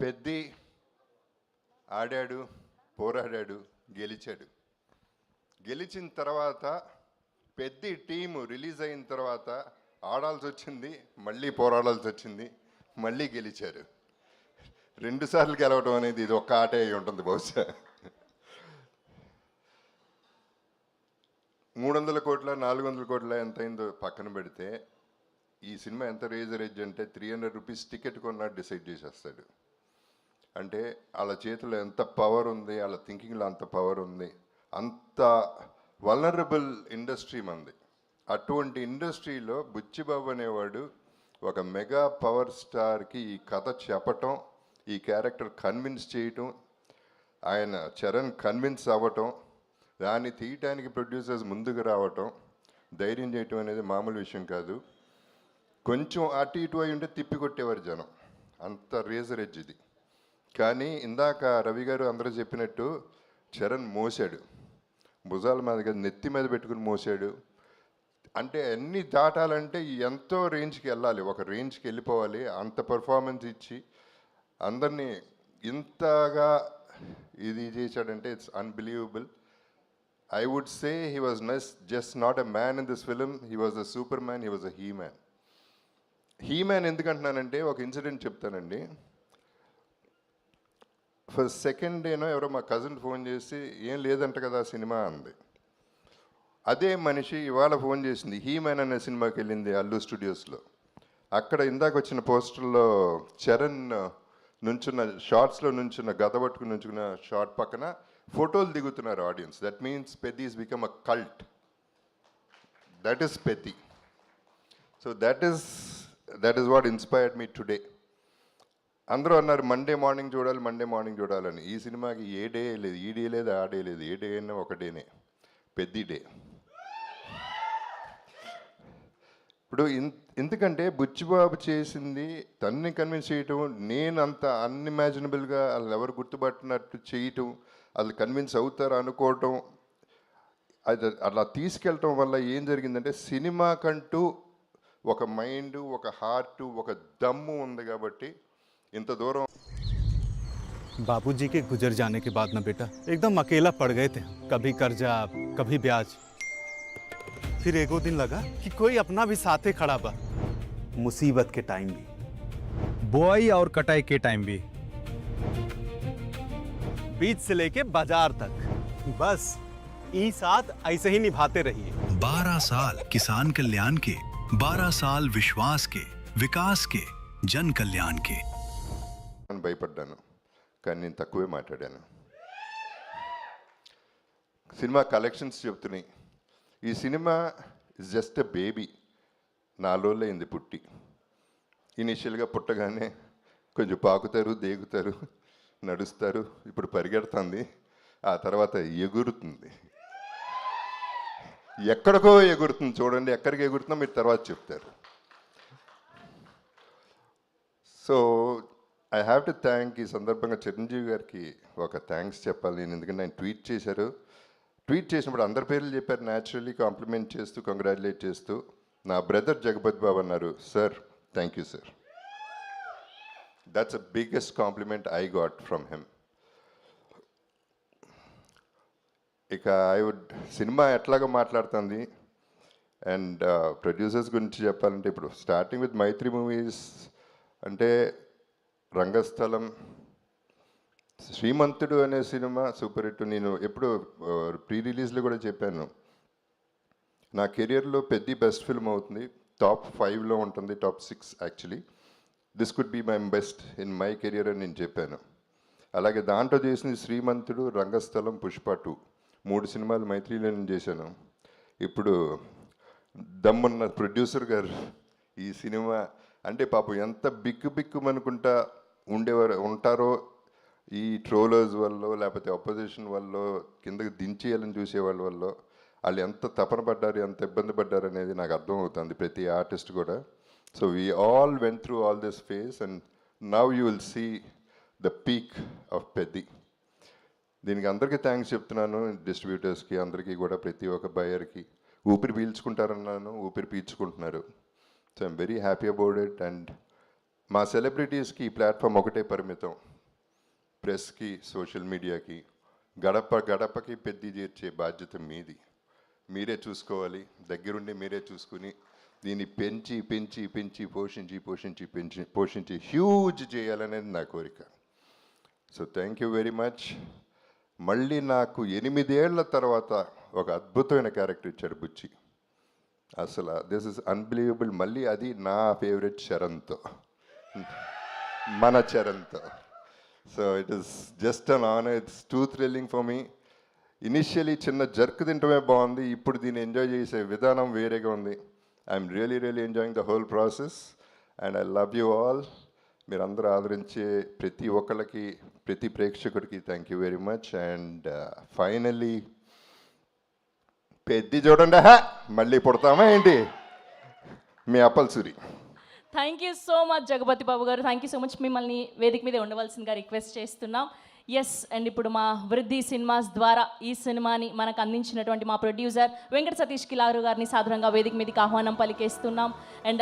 పెద్ది ఆడాడు, పోరాడాడు, గెలిచాడు. గెలిచిన తర్వాత పెద్ది టీము రిలీజ్ అయిన తర్వాత ఆడాల్సి వచ్చింది, మళ్ళీ పోరాడాల్సి వచ్చింది, మళ్ళీ గెలిచారు. 2 సార్లు గెలవడం అనేది ఇది ఒక్క ఆటే అయి ఉంటుంది బహుశా. 300 కోట్ల 400 కోట్ల ఎంత అయిందో పక్కన పెడితే ఈ సినిమా ఎంత రేజ్ అంటే 300 రూపీస్ టికెట్ కొన్నా డిసైడ్ చేసేస్తాడు. అంటే వాళ్ళ చేతిలో ఎంత పవర్ ఉంది, వాళ్ళ థింకింగ్లో అంత పవర్ ఉంది. అంత వల్నరబుల్ ఇండస్ట్రీ మంది. అటువంటి ఇండస్ట్రీలో బుచ్చిబాబు అనేవాడు ఒక మెగా పవర్ స్టార్కి ఈ కథ చెప్పటం, ఈ క్యారెక్టర్ కన్విన్స్ చేయటం, ఆయన చరణ్ కన్విన్స్ అవ్వటం, దాన్ని తీయటానికి ప్రొడ్యూసర్స్ ముందుకు రావటం, ధైర్యం చేయటం అనేది మామూలు విషయం కాదు. కొంచెం అటు ఇటు అయి ఉంటే తిప్పి కొట్టేవారు జనం, అంత రేజర్ ఎడ్జ్ ఇది. కానీ ఇందాక రవి గారు అందరూ చెప్పినట్టు చరణ్ మోసాడు, భుజాల మీద నెత్తి మీద పెట్టుకుని మోసాడు. అంటే అన్నీ దాటాలంటే ఎంతో రేంజ్కి వెళ్ళాలి, ఒక రేంజ్కి వెళ్ళిపోవాలి. అంత పర్ఫార్మెన్స్ ఇచ్చి అందరినీ ఇంతగా ఇది చేశాడంటే it's unbelievable. I would say he was just not a man in this film, he was a super man, he was a he man. He man ఎందుకంటున్నానంటే ఒక ఇన్సిడెంట్ చెప్తానండి. ఫస్ట్ సెకండ్ డేనో ఎవరో మా కజిన్ ఫోన్ చేసి ఏం లేదంట కదా cinema అంది. అదే మనిషి ఇవాళ ఫోన్ చేసింది, హీ మ్యాన్ అనే సినిమాకి వెళ్ళింది అల్లు స్టూడియోస్లో. అక్కడ ఇందాక వచ్చిన పోస్టర్లో చరణ్ నుంచున్న షార్ట్స్లో నుంచున్న గద పట్టుకుని నుంచున్న షార్ట్ పక్కన ఫోటోలు దిగుతున్నారు audience. That means Peddi is become a cult. That is Peddi. So that is what inspired me today. అందరూ అన్నారు మండే మార్నింగ్ చూడాలని. ఈ సినిమాకి ఏ డే లేదు, ఈ డే లేదు, ఆ డే లేదు, ఏ డే అయినా ఒక డేనే, పెద్ది డే. ఇప్పుడు ఎందుకంటే బుచ్చిబాబు చేసింది తన్ని కన్విన్స్ చేయటం, నేను అంత అన్ఇమాజినబుల్గా వాళ్ళు ఎవరు గుర్తుపట్టినట్టు చేయటం, వాళ్ళు కన్విన్స్ అవుతారు అనుకోవటం, అది అలా తీసుకెళ్ళటం వల్ల ఏం జరిగిందంటే సినిమాకంటూ ఒక మైండ్, ఒక హార్ట్, ఒక దమ్ము ఉంది కాబట్టి ఇంత దూరం. बाबूजी के गुजर जाने के बाद ना बेटा एकदम अकेला पड़ गए थे, कभी कर्जा कभी ब्याज। फिर एगो दिन लगा कि कोई अपना भी साथे खड़ा बा, मुसीबत के टाइम भी, बुआई और कटाई के टाइम भी, बीज से लेके बाजार तक, बस ई साथ ऐसे ही निभाते रहिए। 12 साल किसान कल्याण के, 12 साल विश्वास के, विकास के, जन कल्याण के। భయపడ్డాను కానీ నేను తక్కువే మాట్లాడాను. సినిమా కలెక్షన్స్ చెప్తున్నాయి. ఈ cinema is just a baby. 4 రోజులు అయింది పుట్టి. ఇనిషియల్గా పుట్టగానే కొంచెం పాకుతారు, దేగుతారు, నడుస్తారు, ఇప్పుడు పరిగెడుతుంది, ఆ తర్వాత ఎగురుతుంది. ఎక్కడికో ఎగురుతుంది, చూడండి ఎక్కడికి ఎగురుతుందో మీరు తర్వాత చెప్తారు. So I have to thank, ఈ సందర్భంగా చిరంజీవి గారికి ఒక థ్యాంక్స్ చెప్పాలి నేను. ఎందుకంటే ఆయన ట్వీట్ చేసినప్పుడు అందరి పేర్లు చెప్పారు, న్యాచురల్లీ కాంప్లిమెంట్ చేస్తూ, కంగ్రాచులేట్ చేస్తూ. నా బ్రదర్ జగపతి బాబు అన్నారు, sir thank you sir. That's the biggest compliment I got from him. ఇక సినిమా ఎట్లాగా మాట్లాడుతుంది అండ్ ప్రొడ్యూసర్స్ గురించి చెప్పాలంటే, ఇప్పుడు స్టార్టింగ్ విత్ మైత్రి మూవీస్ అంటే రంగస్థలం, శ్రీమంతుడు అనే సినిమా సూపర్ హిట్. నేను ఎప్పుడు ప్రీ రిలీజ్లో కూడా చెప్పాను, నా కెరియర్లో పెద్ద బెస్ట్ ఫిల్మ్ అవుతుంది, టాప్ 5లో ఉంటుంది, top 6 actually. This could be my best in my career అని నేను చెప్పాను. అలాగే దాంట్లో చేసింది శ్రీమంతుడు, రంగస్థలం, పుష్ప 2, 3 సినిమాలు మైత్రిలో నేను చేశాను. ఇప్పుడు దమ్మున్న ప్రొడ్యూసర్ గారు ఈ సినిమా అంటే పాపం ఎంత బిక్కుమనుకుంటా ఉంటారో ఈ ట్రోలర్స్ వల్ల, లేకపోతే అపోజిషన్ వల్ల, కిందకి దించేయాలని చూసేవాళ్ళ వల్ల వాళ్ళు ఎంత తపన పడ్డారు, ఎంత ఇబ్బంది పడ్డారు అనేది నాకు అర్థమవుతుంది, ప్రతి ఆర్టిస్ట్ కూడా. So we all went through all this phase and now you will see the peak of Peddi. దీనికి అందరికీ థ్యాంక్స్ చెప్తున్నాను, డిస్ట్రిబ్యూటర్స్కి, అందరికీ కూడా, ప్రతి ఒక్క బయర్కి. ఊపిరి పీల్చుకుంటారన్నాను, ఊపిరి పీల్చుకుంటున్నారు. So I'm very happy about it. And మా సెలబ్రిటీస్కి ఈ ప్లాట్ఫామ్ ఒకటే పరిమితం, ప్రెస్కి సోషల్ మీడియాకి గడప గడపకి పెద్ద చేర్చే బాధ్యత మీది. మీరే చూసుకోవాలి, దగ్గరుండి మీరే చూసుకుని దీన్ని పెంచి పెంచి పెంచి పోషించి పోషించి పెంచి పోషించి హ్యూజ్ చేయాలనేది నా కోరిక. So thank you very much. మళ్ళీ నాకు 8 ఏళ్ల తర్వాత ఒక అద్భుతమైన క్యారెక్టర్ ఇచ్చాడు బుచ్చి. అసలు దిస్ ఇస్ అన్బిలీవబుల్. మళ్ళీ అది నా ఫేవరెట్ చరణ్తో, మన చరణ్తో. So it is just an honour. It's too thrilling for me. Initially చిన్న జర్క్ తింటమే బాగుంది, ఇప్పుడు దీన్ని ఎంజాయ్ చేసే విధానం వేరేగా ఉంది. I'm really enjoying the whole process and I love you all. మీరందరూ ఆదరించే ప్రతి ఒక్కరికి, ప్రతి ప్రేక్షకుడికి thank you very much. And finally Peddi చూడండి, మళ్ళీ పుడతామా ఏంటి? మీ Appalsuri. Thank you so much Jagapathi Babu garu, thank you so much. మిమ్మల్ని వేదిక మీద ఉండవలసిందిగా రిక్వెస్ట్ చేస్తున్నాం. ఎస్, అండ్ ఇప్పుడు మా వృద్ధి సినిమాస్ ద్వారా ఈ సినిమాని మనకు అందించినటువంటి మా ప్రొడ్యూసర్ వెంకట సతీష్ కిలారు గారిని సాధారణంగా వేదిక మీదకి ఆహ్వానం పలికేస్తున్నాం. అండ్